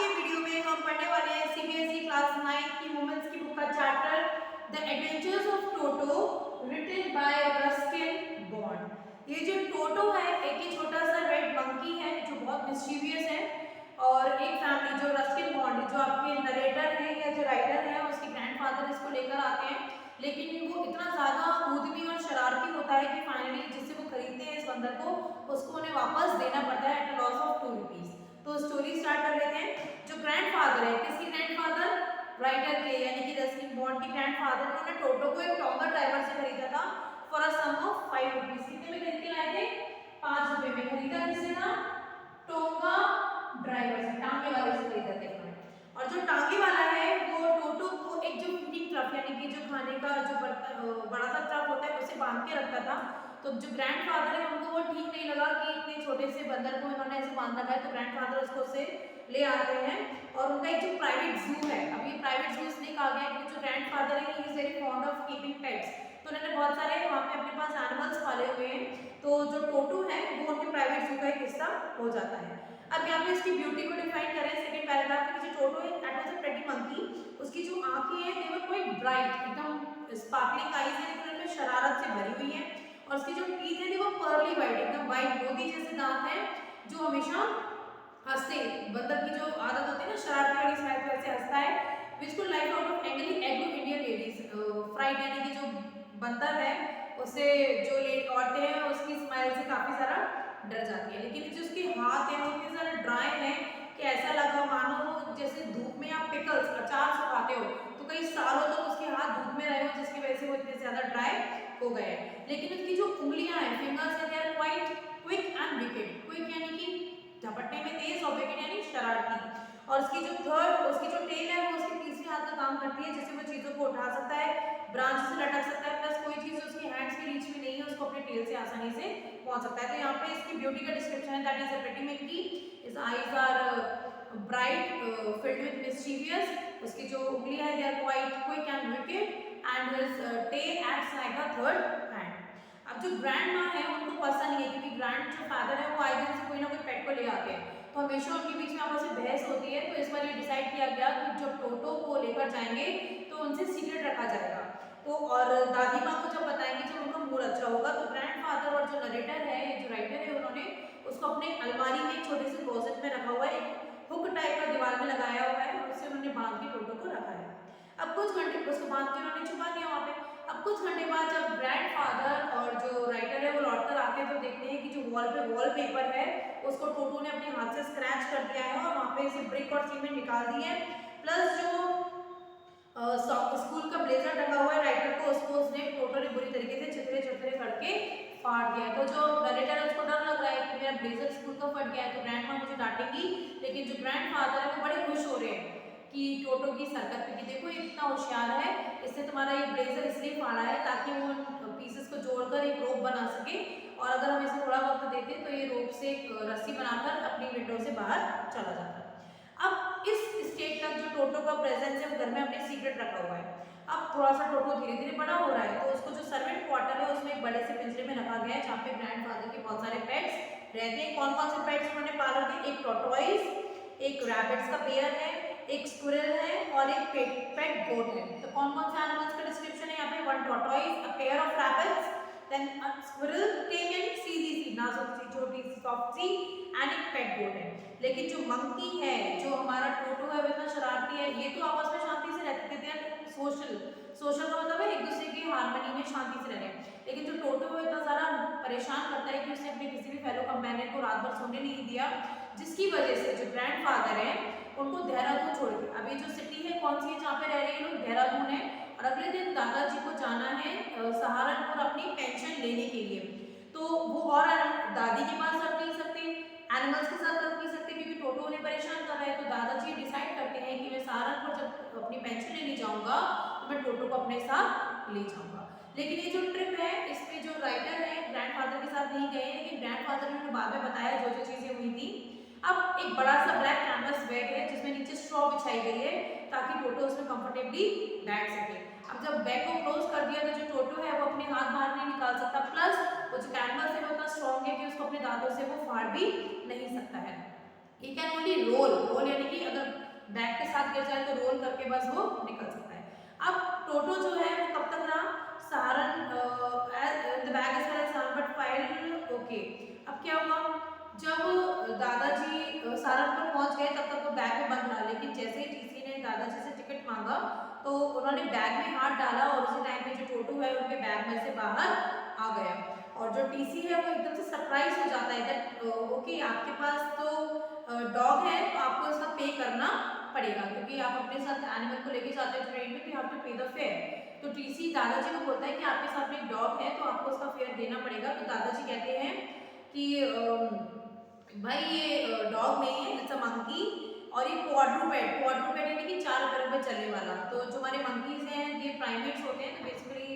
के वीडियो में हम पढ़ने वाले हैं सीबीएसई क्लास 9 की वुमेन्स की बुक का chapter the adventures of Toto written by Ruskin Bond. ये जो टोटो है एक ही छोटा सा रेड मंकी है जो बहुत मिस्चीवियस है और एक फैमिली जो रस्किन बॉन्ड जो आपके नरेटर है या जो राइटर है उसके ग्रैंडफादर इसको लेकर आते हैं, लेकिन वो इतना ज्यादा उद्यमी और शरारती होता है कि फाइनली जिससे वो खरीदते हैं इस बंदर को उसको उन्हें वापस देना पड़ता है एट लॉस ऑफ 2 रुपीज। तो स्टोरी स्टार्ट कर लेते हैं। जो ग्रैंडफादर है, किसके ग्रैंडफादर? राइटर के, यानी कि रस्किन बॉन्ड के ग्रैंडफादर, उन्होंने टोटो को एक टोंगा ड्राइवर से खरीदा था for a sum of 5 rupees. कितने में खरीद के लाए थे? 5 रुपए में खरीदा। किससे था? टोंगा ड्राइवर से, टांगे वाले से खरीदा थे उन्होंने। और जो टांगे वाला है वो टोटो को एक जो फीडिंग ट्रफ यानी कि जो खाने का जो बड़ा सा ट्रफ होता है उसे बांध के रखता था। तो जो ग्रैंडफादर है उनको वो ठीक नहीं लगा कि इतने छोटे से बंदर को इन्होंने ऐसे बांध रखा है, तो ग्रैंडफादर उसको से ले आते हैं और उनका एक जो प्राइवेट जू है, अभी प्राइवेट जू इसलिए कहा गया है कि जो ग्रैंडफादर है he is very fond of keeping pets, तो उन्होंने बहुत सारे वहाँ पे अपने पास एनिमल्स पाले हुए हैं। तो जो टोटो है वो उनके प्राइवेट जू का एक हिस्सा हो जाता है। अब यहाँ पे इसकी ब्यूटी को डिफाइन करें सेकंड पैराग्राफ में, जो टोटो है that was a pretty monkey, उसकी जो आंखें हैं दे वर क्वाइट ब्राइट, एकदम स्पार्कलिंग आईज है लेकिन उनमें शरारत से भरी हुई है, और उसकी जो टीथ है वो पर्ली वाइट, एकदम वाइट मोती जैसे दांत हैं जो हमेशा हंसते, बंदर की जो आदत होती है ना शरारती वाली स्माइल वैसे हंसता है, which could like out of angry agro Indian ladies fried, यानी कि जो बंदर है उसे जो औरतें हैं उसकी स्माइल से काफी सारा डर जाती है। लेकिन जो उसके हाथ हैं वो इतने सारे ड्राई हैं कि ऐसा लगा मानो जैसे धूप में आप पिकल्स अचार सुखाते हो तो कई सालों तक उसके हाथ धूप में रहे हो, जिसकी वजह से वो इतने ज्यादा ड्राई हो गए हैं। लेकिन उसकी जो उंगलियां हैं, फिंगर्स हैं, they are quite quick and wicked. Quick यानी कि झपटने में तेज और विकेड यानी शरारती। और उसकी जो टेल है वो उसके तीसरे हाथ का काम करती है, जिससे वो चीजों को उठा सकता है, ब्रांच से लटक सकता है, प्लस कोई चीज उसकी हैंड्स के रीच में नहीं है उसको अपने टेल से आसानी से पहुंच सकता है। तो यहाँ पे इसकी ब्यूटी का डिस्क्रिप्शन है that is a pretty monkey, his eyes are bright filled with mischievous, उसकी जो उंगलियां हैं they are quite quick and wicked and his tail acts like a third hand. अब जो ग्रैंड माँ है उनको पसंद नहीं है क्योंकि ग्रैंड जो फादर है वो आए दिन से कोई ना कोई पेट को ले आते हैं, तो हमेशा उनके बीच में आपस में बहस होती है। तो इस बार ये डिसाइड किया गया कि जब टोटो को लेकर जाएंगे तो उनसे सीक्रेट रखा जाएगा। तो और दादी माँ को जब बताएंगे जब उनका मूड अच्छा होगा, तो ग्रैंडफादर और जो नरेटर है, ये जो राइटर है, उन्होंने उसको अपने अलमारी में एक छोटे से क्लोजेट में रखा हुआ है, एक हुक टाइप का दीवार में लगाया हुआ है और उससे उन्होंने बांध के टोटो को रखा है। अब कुछ घंटे उसको बांध के उन्होंने छुपा दिया वहां पे। अब कुछ घंटे बाद जब ग्रैंडफादर और जो राइटर है वो लौट कर आते हैं तो देखते हैं कि जो वॉलपेपर है उसको टोटो ने अपने हाथ से स्क्रैच कर दिया है और वहां पे से ब्रिक और सीमेंट निकाल दी है, प्लस जो स्कूल का ब्लेजर ढका हुआ है राइटर को, उसको उसने टोटो ने बुरी तरीके से छितरे छितरे करके फाड़ दिया। तो जो नरेटर है उसको डर लग रहा है कि मेरा ब्लेजर स्कूल का फट गया है तो ग्रैंडमा मुझे डांटेगी, लेकिन जो ग्रैंडफादर है वो बड़े खुश हो रहे हैं कि टोटो की सरकत पे कि देखो ये कितना होशियार है, इससे तुम्हारा ये ब्लेजर इसलिए फाड़ा है ताकि वो पीसेस को जोड़कर एक रोप बना सके, और अगर हम इसे थोड़ा वक्त देते तो ये रोप से एक रस्सी बनाकर अपनी विंडो से बाहर चला जाता। अब इस स्टेट तक जो टोटो का प्रेजेंस है वो घर में अपने सीक्रेट रखा हुआ है। अब थोड़ा सा टोटो धीरे धीरे बड़ा हो रहा है तो उसको जो सर्वेंट क्वार्टर है उसमें एक बड़े से पिंजरे में रखा गया है जहाँ पे ग्रैंडफादर के बहुत सारे पेट्स रहते हैं। कौन कौन से पेट्स उन्होंने पाल रखे? एक टॉर्टोइस, एक रैबिट्स का पेयर है, एक स्क्विरल है और एक पेट गोट है। तो कौन कौन से एनिमल्स का डिस्क्रिप्शन है यहाँ पे? One tortoise, a pair of rabbits, then a squirrel, टेम यानी सीधी सी नाजुक सी छोटी सी सॉफ्ट सी, एंड एक पेट गोट है। लेकिन जो मंकी है, जो हमारा टोटो है, वो इतना शरारती है, ये तो आपस में शांति से रहते थे, सोशल का मतलब है एक दूसरे की हार्मनी में शांति से रहने, लेकिन जो टोटो है इतना सारा परेशान करता है कि उसने अपने किसी भी फेलो कंपेनियन को रात भर सोने नहीं दिया, जिसकी वजह से जो ग्रैंडफादर है उनको देहरादून छोड़ के, अब ये जो सिटी है कौन सी है जहाँ पे रह रहे हैं लोग? देहरादून है, और अगले दिन दादाजी को जाना है सहारनपुर अपनी पेंशन लेने के लिए। तो वो और दादी के पास रख नहीं सकते, एनिमल्स के साथ रख नहीं सकते क्योंकि टोटो उन्हें परेशान कर रहा है। तो दादाजी डिसाइड करते हैं कि मैं सहारनपुर जब अपनी पेंशन लेने जाऊंगा तो मैं टोटो को अपने साथ ले जाऊंगा। लेकिन ये जो ट्रिप है इसमें जो राइटर है ग्रैंडफादर के साथ नहीं गए, लेकिन ग्रैंडफादर ने बाद में बताया जो जो चीजें हुई थी। अब एक बड़ा सा ब्लैक कैनवस बैग है जिसमें नीचे स्ट्रॉ बिछाई गई है ताकि टोटो उसमें कंफर्टेबली बैठ सके। अब जब बैग को क्लोज कर दिया तो जो टोटो है वो अपने हाथ बाहर नहीं निकाल सकता, प्लस वो जो कैनवस है वो इतना स्ट्रॉन्ग है कि उसको अपने दांतों से वो फाड़ भी नहीं सकता है। He can only roll, roll यानी कि अगर बैग के साथ गिर जाए तो रोल करके बस वो निकल सकता है। अब टोटो जो है वो कब तक रहा, सहारन द बैग इज सहारन बट फाइल ओके। अब क्या हुआ, जब दादाजी सहारनपुर पहुंच गए तब तक वो बैग में बंद रहा, लेकिन जैसे ही टीसी ने दादाजी से टिकट मांगा तो उन्होंने बैग में हाथ डाला और उसी टाइम पे जो टोटो है उनके बैग में से बाहर आ गया। और जो टीसी है वो एकदम से सरप्राइज हो जाता है दैट ओके आपके पास तो डॉग है तो आपको इसका पे करना पड़ेगा, क्योंकि आप अपने साथ एनिमल को लेके जाते हैं ट्रेन में, तो यू हैव टू पे द फेयर। तो टीसी दादाजी को बोलता है कि आपके साथ में एक डॉग है तो आपको उसका फेयर देना पड़ेगा। तो दादाजी कहते हैं कि भाई ये डॉग नहीं है, इट्स अ मंकी, और ये क्वाड्रूपेड, क्वाड्रूपेड यानी कि 4 पैरों पे चलने वाला। तो जो हमारे मंकीज हैं ये प्राइमेट्स होते हैं, तो बेसिकली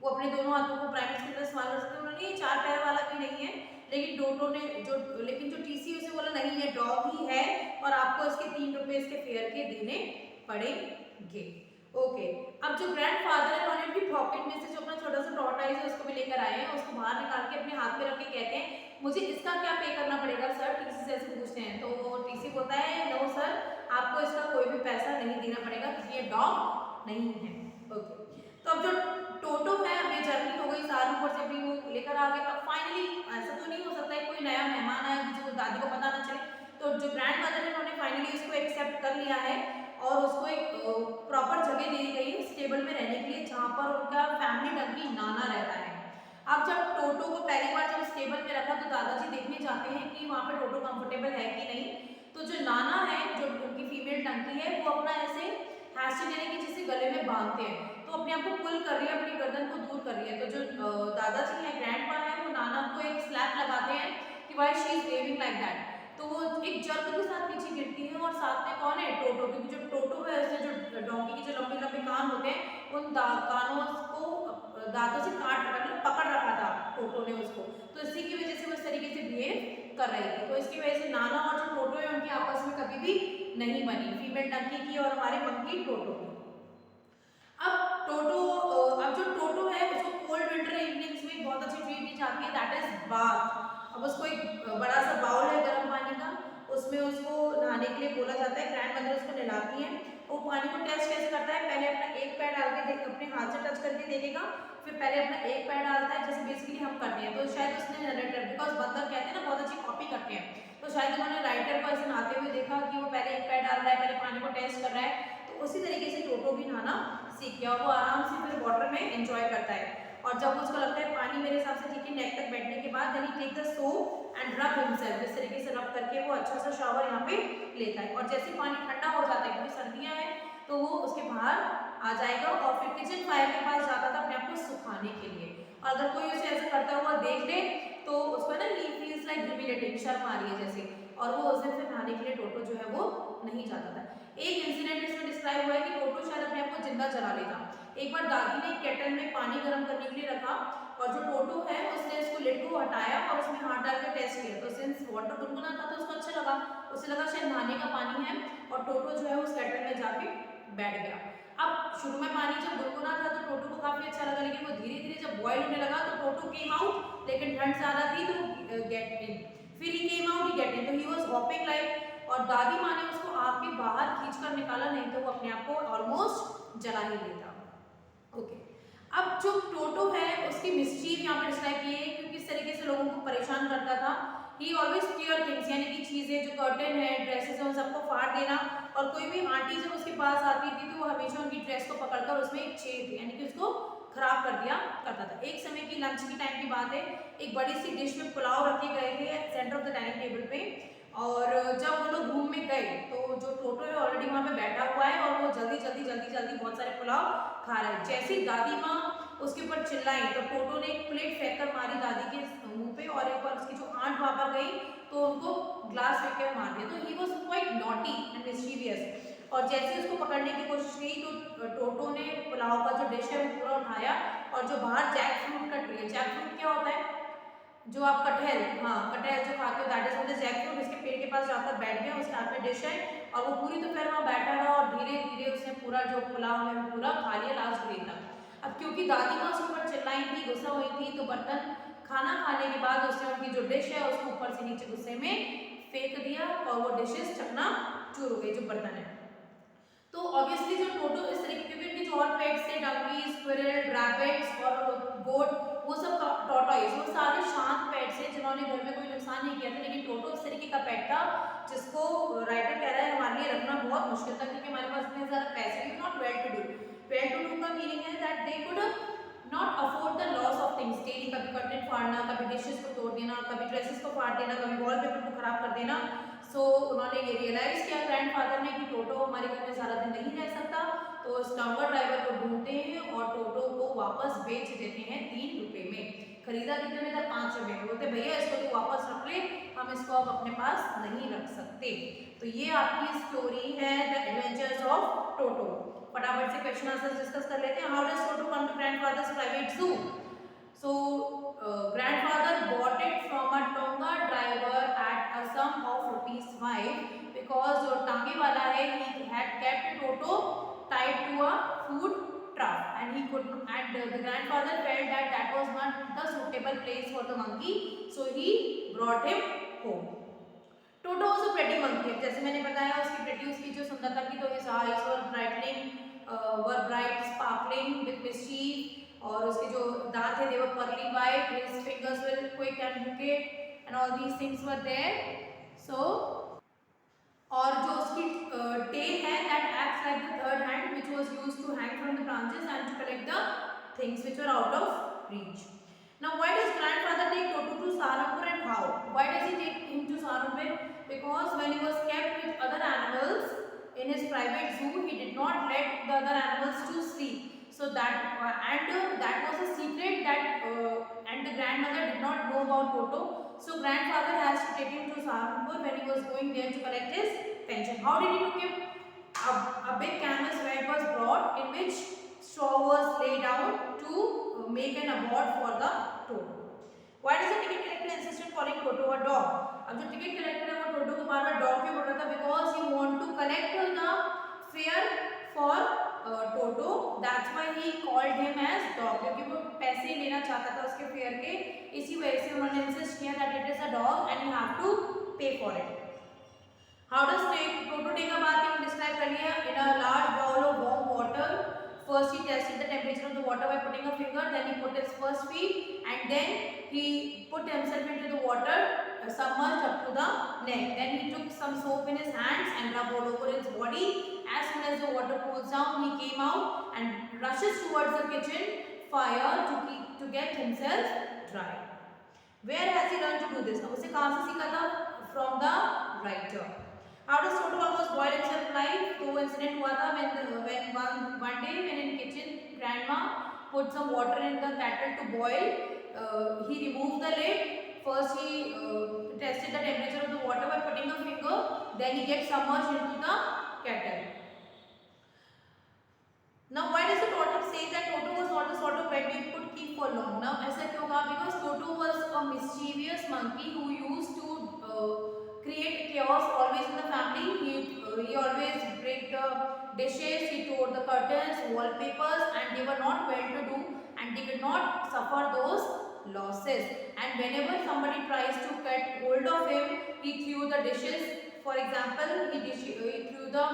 वो अपने दोनों हाथों को प्राइमेट्स की तरह इस्तेमाल कर सकते हैं। उन्होंने 4 पैर वाला भी नहीं है, लेकिन टोटो ने लेकिन जो टीसी उसे बोला नहीं है डॉग ही है और आपको इसके 3 रुपए इसके फेयर के देने पड़ेंगे। ओके, अब जो ग्रैंडफादर है उन्होंने अपनी पॉकेट में से जो अपना छोटा सा टॉर्टॉइस है उसको भी लेकर आए हैं, उसको बाहर निकाल के अपने हाथ में रख के कहते हैं मुझे इसका क्या पे करना पड़ेगा सर, टीसी से ऐसे पूछते हैं। तो टीसी बोलता है नो सर, आपको इसका कोई भी पैसा नहीं देना पड़ेगा क्योंकि ये डॉग नहीं है। ओके, तो अब जो टोटो है हमें जर्नी हो गई सहारनपुर से भी वो लेकर आ गए। अब फाइनली ऐसा तो नहीं हो सकता है कोई नया मेहमान आया जिसको दादी को पता ना चले, तो जो ग्रैंड मदर है उन्होंने फाइनली उसको एक्सेप्ट कर लिया है और उसको एक प्रॉपर जगह दे दी गई है स्टेबल में रहने के लिए जहाँ पर उनका फैमिली डंकी नाना रहता है। अब जब टोटो को पहली बार जब स्टेबल में रखा तो दादाजी देखने जाते हैं कि वहाँ पे टोटो कंफर्टेबल है कि नहीं। तो जो नाना है जो उनकी फीमेल डंकी है वो अपना ऐसे हैचेट यानी कि जिसे गले में बांधते हैं तो अपने आप को पुल कर रही है, अपनी गर्दन को दूर कर रही है। तो जो दादाजी है ग्रैंडपा है वो नाना को एक स्लैप लगाते हैं कि why she is waving like that. तो वो एक जर्क के साथ नीचे गिरती है और साथ में कौन है टोटो, क्योंकि जो टोटो है उससे जो डोंकी के जो लंबे लंबे कान होते हैं उन कानों को दांतों से काट मतलब पकड़ रखा था टोटो ने उसको, तो इसी की वजह से वो इस तरीके से बिहेव कर रही थी। तो इसकी वजह से नाना और जो टोटो है उनकी आपस में कभी भी नहीं बनी, फीमेल डंकी की और हमारे मंकी टोटो की। अब टोटो अब जो टोटो है उसको कोल्ड विंटर इवनिंग्स में बहुत अच्छी ट्रीट दी जाती है दैट इज बाथ। अब उसको एक बड़ा सा बाउल है गर्म पानी का, उसमें उसको नहाने के लिए बोला जाता है, ग्रैंड मदर उसको नहलाती है। वो पानी को टेस्ट कैसे करता है, पहले अपना एक पैर डाल के अपने हाथ से टच करके देखेगा, फिर पहले अपना एक पैर डालता है जैसे बेसिकली हम करते हैं। तो शायद उसने नरेटर बिकॉज बंदर कहते हैं ना बहुत अच्छी कॉपी करते हैं, तो शायद उन्होंने राइटर को ऐसे नहाते हुए देखा कि वो पहले एक पैर डाल रहा है, पहले पानी को टेस्ट कर रहा है। तो उसी तरीके से टोटो भी नहाना सीख गया, वो आराम से फिर वाटर में एंजॉय करता है। और जब उसको लगता है पानी मेरे हिसाब से ठीक है नेक तक बैठने के बाद then he take the soap and rub himself, इस तरीके से रब करके वो अच्छा सा शावर यहाँ पे लेता है। और जैसे पानी ठंडा हो जाता है क्योंकि सर्दियाँ हैं तो वो उसके बाहर आ जाएगा और फिर किचन फायर के पास जाता था अपने आप को सुखाने के लिए। और अगर कोई उसे ऐसा करता हुआ देख ले तो उसको ना ही फील्स लाइक ह्यूमिलेटिंग, शर्म आ रही है जैसे, और वो उस दिन फिर नहाने के लिए टोटो जो है वो नहीं जाता था। एक इंसिडेंट इसमें डिस्क्राइब हुआ है कि टोटो शायद अपने आप को जिंदा जला लेता। एक बार दादी ने केटल में पानी गर्म करने के लिए रखा और जो टोटो है उसने इसको लिड को हटाया और उसमें हाथ डाल के टेस्ट किया। तो सिंस वाटर गुनगुना था तो उसको अच्छा लगा, उसे लगा शायद नहाने का पानी है और टोटो जो है उस केटल में जाके बैठ गया। अब शुरू में पानी जब गुनगुना था तो टोटो को काफी अच्छा लगा, लेकिन वो धीरे धीरे जब बॉयल होने लगा तो टोटो केम आउट, लेकिन ठंड ज्यादा थी तो गेट इन, फिर ही came out he get in, तो ही वाज हॉपिंग लाइक। और दादी माँ ने उसको आग के बाहर खींचकर निकाला, नहीं तो वो अपने आप को ऑलमोस्ट जला ही लेता। ओके, अब जो टोटो है उसकी मिस्चीफ यहाँ पर डिस्क्राइब की है क्योंकि इस तरीके से लोगों को परेशान करता था। ही ऑलवेज टीयर थिंग्स यानी कि चीजें जो कर्टन है ड्रेसेस है उन सबको फाड़ देना, और कोई भी आंटी जब उसके पास आती थी तो वो हमेशा उनकी ड्रेस को पकड़कर उसमें एक छेद यानी कि उसको खराब कर दिया करता था। एक समय की लंच की टाइम की बात है, एक बड़ी सी डिश में पुलाव रखे गए थे centre of the dining table पे, और जब वो लोग रूम में गए तो जो टोटो है ऑलरेडी वहाँ पे बैठा हुआ है और वो जल्दी जल्दी जल्दी जल्दी बहुत सारे पुलाव खा रहा है। जैसे ही दादी माँ उसके ऊपर चिल्लाई तो टोटो ने एक प्लेट फेंक कर मारी दादी के मुंह पे, और एक बार उसकी जो आंट वहाँ पर गई तो उनको ग्लास फेंक कर मार दिया। तो he was quite naughty and mischievous, और जैसे उसको पकड़ने की कोशिश की तो टोटो ने पुलाव का जो डिश है वो पूरा उठाया, और जो बाहर जैक फ्रूट का ट्री है, जैक फ्रूट क्या होता है जो आप कटहल, हाँ कटहल जो खाते हो that is the jackfruit, इसके पेड़ के पास जाकर बैठ गया, उसके हाथ में डिश है और वो पूरी दोपहर वहाँ बैठा रहा और धीरे धीरे उसने पूरा जो पुलाव है वो पूरा खा लिया लास्ट ग्रेन तक। अब क्योंकि दादी माँ उसके ऊपर चिल्लाई थी, गुस्सा हुई थी, तो बर्तन खाना खाने के बाद उसने उनकी जो डिश है उसको ऊपर से नीचे गुस्से में फेंक दिया और वो डिशेस चकना चूर हो गई जो बर्तन है। तो ऑब्वियसली जो टोटो इस तरीके, क्योंकि उनके जो और पेट्स थे डंकी, स्क्विरल, रैबिट्स और गोट, वो सब टॉर्टॉइस, वो सारे शांत पेट्स हैं जिन्होंने घर में कोई नुकसान नहीं किया था। लेकिन टोटो इस तरीके का पेट था जिसको राइटर कह रहा है हमारे लिए रखना बहुत मुश्किल था, क्योंकि हमारे पास इतने ज़्यादा पैसे भी not well to do. Well to do का मीनिंग है that they could not afford the loss of things daily, कभी कर्टन फाड़ना, कभी डिशेस को तोड़ देना, कभी ड्रेसेस को फाड़ देना, कभी वॉलपेपर को खराब कर देना। सो उन्होंने ये रियलाइज किया ग्रैंडफादर ने कि टोटो हमारे घर में सारा दिन नहीं रह सकता, तो उस डाउनर ड्राइवर को ढूंढते हैं और टोटो को वापस बेच देते हैं 3 रुपए में। खरीदा कितने में था? 5 रुपए में। बोलते भैया इसको तो वापस रख ले, हम इसको अब अपने पास नहीं रख सकते। तो ये आपकी स्टोरी है द एडवेंचर्स ऑफ टोटो। फटाफट से क्वेश्चन आंसर डिस्कस कर लेते हैं। How does Toto come to grandfather's private zoo? So grandfather bought it from a Tonga driver at a sum of ₹5 because जो टांगे वाला है he had kept Toto tied to a food trough and he could and the grandfather felt that that was not the suitable place for the monkey, so he brought him home. Toto was a pretty monkey. जैसे मैंने बताया उसकी pretty, उसकी जो सुंदरता की, तो his eyes were bright sparkling with mischief, और उसके जो दांत थे they were pearly white, his fingers were quick and crooked and all these things were there. So और जो उसकी tail है that acts like the third hand which was used to hang from the branches and to collect the things which were out of reach. Now why does grandfather take Toto to Saharanpur and how? Why does he take him to Saharanpur? Because when he was kept with other animals in his private zoo, he did not let the other animals to sleep. So that that was a secret that and the grandmother did not know about Toto. So grandfather has to take him to Saharanpur when he was going there to collect his pension. How did he took him? A big canvas bag was brought in which straw was laid down to make an abode for the Toto. Why does the ticket collector insist on calling Toto a dog? अब जो ticket collector है वो टोटो को बार बार dog क्यों बोल रहा था? Because he want to collect the fare for Toto, that's why he called him as dog, क्योंकि वो पैसे लेना चाहता था उसके फेयर के, इसी वजह से उन्होंने इंसिस्ट किया that it is a dog and you have to pay for it. How does Toto take a bath? हमने डिस्क्राइब कर लिया. In a large bowl of warm water. First he tested the temperature of the water by putting a finger, then he put his first feet and then he put himself into the water submerged up to the neck. Then he took some soap in his hands and rubbed all over his body. As soon as the water cools down, he came out and rushes towards the kitchen fire to get himself dry. Where has he learned to do this? अब उसे कहाँ से सीखा था? From the writer. How does Toto almost boil himself alive? तो वो incident हुआ था when one day when in kitchen grandma put some water in the kettle to boil. He removed the lid. First he tested the temperature of the water by putting a finger. Then he gets submerged into the kettle. Now why does the author say that Toto was not the sort of pet we could keep for long? Now ऐसा क्यों कहा? Because Toto was a mischievous monkey who used to create chaos always in the family. He always break the dishes, he tore the curtains, wallpapers, and they were not well to do and they did not suffer those losses. And whenever somebody tries to get hold of him, he threw the dishes. For example, he threw the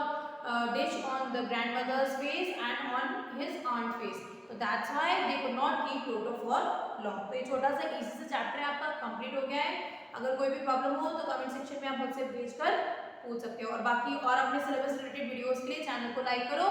dish on the grandmother's face and on his aunt's face. So that's why they could not keep Toto for long. तो ये छोटा सा easy सा chapter है आपका complete हो गया है. अगर कोई भी प्रॉब्लम हो तो कमेंट सेक्शन में आप मुझसे भेजकर पूछ सकते हो. और बाकी और अपने सिलेबस रिलेटेड वीडियोस के लिए चैनल को लाइक करो